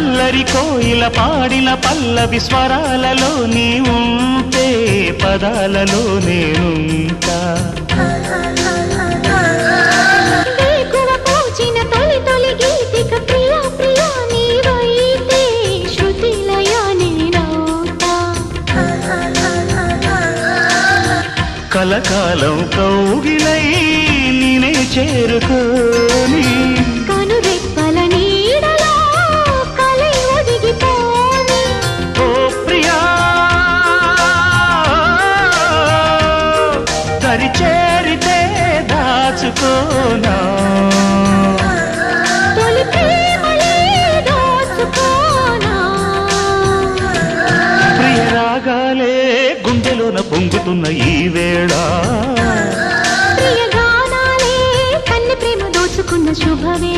అల్లరి కోయిల పాడిన పల్లవి స్వరాలలో నీ ఉంటే పదాలలో నేనుంటా కలకాలం కౌగిలై నేనే చేరుకోని కనురెప్పల నీడలో కలై ఒదిగిపోని ఓ ప్రియా దరి చేరితే దాచుకోనా తొలి ప్రేమలే దోచుకోనా ప్రియ రాగాలే గుండెలోన పొంగుతున్న ఈ వేళ ప్రియ గానాలే కన్నె ప్రేమ దోచుకున్న శుభవే